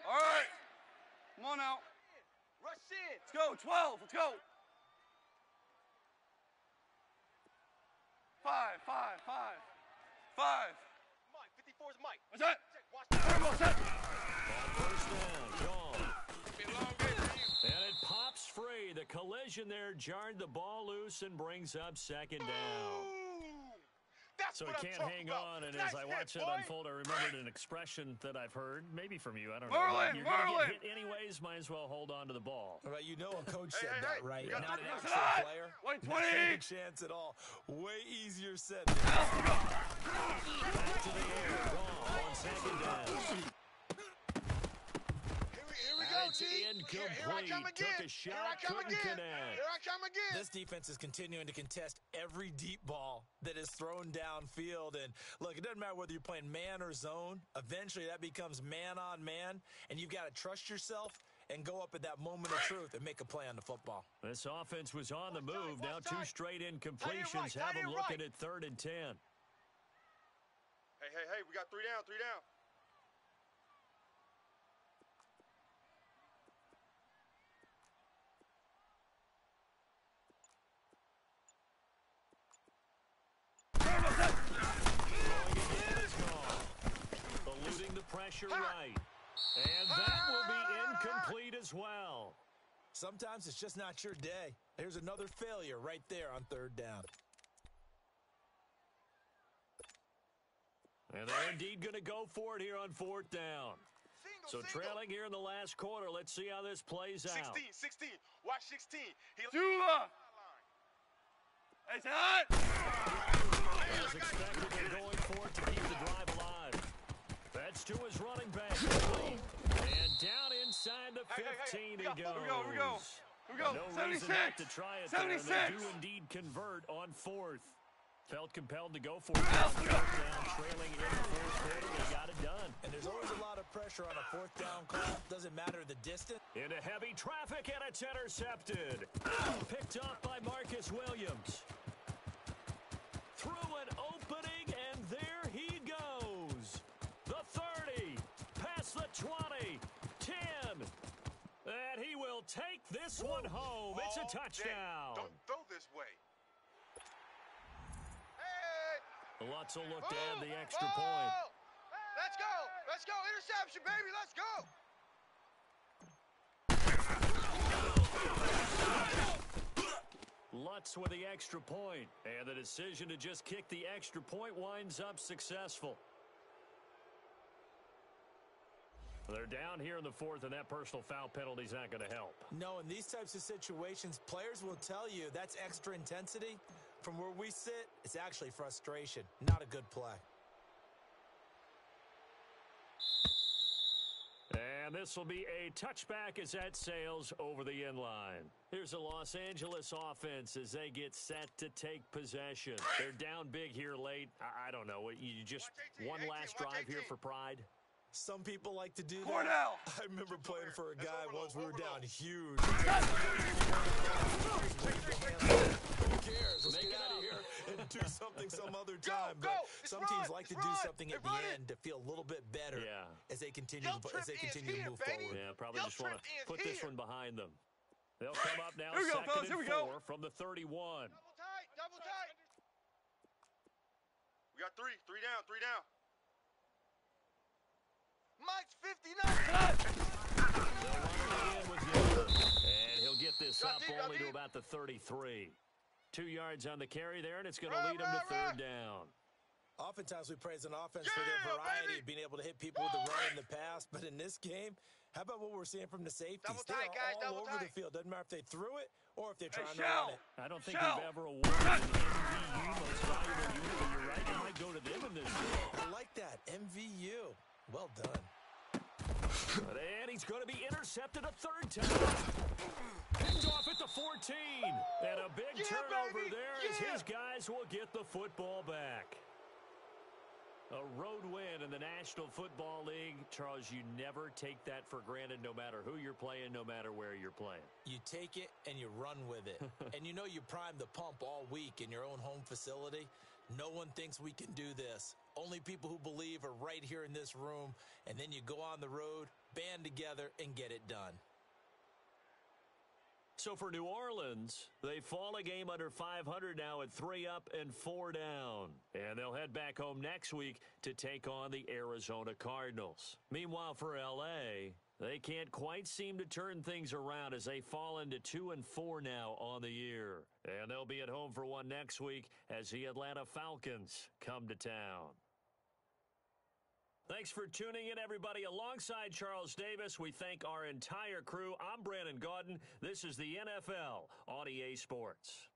All right. Come on now. Rush in. Let's go, 12. Let's go. 5. Mike, 54 is Mike. What's that? Check. Watch that. Turbo set. First down, gone. And it pops free. The collision there jarred the ball loose and brings up 2nd down. That's So he what I'm can't talking hang about. on, and Nice as I hit, watch it boy. unfold, I remembered an expression that I've heard, maybe from you, I don't know. Merlin, You're going to Merlin. get hit anyways, might as well hold on to the ball. All right, you know a coach said hey, that, hey, right? you got Not an 30 actual seconds. player. Wait, Not 20. a chance at all. Way easier said than done. Back to the air, wrong on 2nd down. Here we go, And it's G. Here I incomplete. come again. Took a shot, Here I come couldn't again. connect. Here I come again. This defense is continuing to contest every deep ball that is thrown downfield. And look, it doesn't matter whether you're playing man or zone. Eventually, that becomes man on man, and you've got to trust yourself and go up at that moment of truth and make a play on the football. This offense was on the move. Now 2 straight incompletions right, have them right. looking at 3rd and 10. Hey, we got 3 down. Eluding the pressure right. And that will be incomplete as well. Sometimes it's just not your day. Here's another failure right there on 3rd down. And they're indeed going to go for it here on 4th down. So trailing here in the last quarter, let's see how this plays out. 16. Watch 16. Jula! Hey, it's hot! As expected, they're going for it to keep the drive alive. That's to his running back. And down inside the 15 he goes. Here we go. No 76. reason not to try it 76. there. They do indeed convert on fourth. Felt compelled to go for it. Down, trailing in the fourth quarter. They got it done. And there's always a lot of pressure on a fourth down call. Doesn't matter the distance. Into heavy traffic, and it's intercepted. Picked up by Marcus Williams. Through an opening, and there he goes. The 30, past the 20, 10. And he will take this one home. It's a touchdown. Don't throw this way. Lutz will look to add the extra point. Let's go. Let's go. Interception, baby. Let's go. Lutz with the extra point. And the decision to just kick the extra point winds up successful. They're down here in the fourth, and that personal foul penalty is not going to help. No, in these types of situations, players will tell you that's extra intensity. From where we sit, it's actually frustration. Not a good play. And this will be a touchback as that sails over the end line. Here's the Los Angeles offense as they get set to take possession. They're down big here late. I don't know. You just one last drive here for pride? Some people like to do that. Cornell! I remember playing for a guy once we were down huge. Who cares? Let's get out of here and do something some other time. Go, But it's some run, teams like it's to do run, something at they the run it. end to feel a little bit better as they continue Yelp to trip is here, move baby. forward. Yeah, probably Yelp just want to trip is put this here. one behind them. They'll come up now Here we go, fellas, second here and we go. 4 from the 31. Double tight. We got three down. Mike's 59. And he'll get this up only to about the 33. 2 yards on the carry there, and it's going to lead him to third down. Oftentimes we praise an offense for their variety, being able to hit people with the run in the pass. But in this game, how about what we're seeing from the safeties? Double They're tight, guys, all double over tight. the field. Doesn't matter if they threw it or if they're trying to Shell. run it. I don't think Shell. we've ever awarded an MVU most valuable unit, but you're right. It might go to them in this game. I like that. MVU. Well done. And he's going to be intercepted a third time. Picked off at the 14. And a big turnover baby. there as his guys will get the football back. A road win in the National Football League. Charles, you never take that for granted no matter who you're playing, no matter where you're playing. You take it and you run with it. And you know you prime the pump all week in your own home facility. No one thinks we can do this. Only people who believe are right here in this room. And then you go on the road, band together, and get it done. So for New Orleans, they fall a game under 500 now at 3 up and 4 down. And they'll head back home next week to take on the Arizona Cardinals. Meanwhile, for L.A., they can't quite seem to turn things around as they fall into 2 and 4 now on the year. And they'll be at home for one next week as the Atlanta Falcons come to town. Thanks for tuning in, everybody. Alongside Charles Davis, we thank our entire crew. I'm Brandon Gaudin. This is the NFL on EA Sports.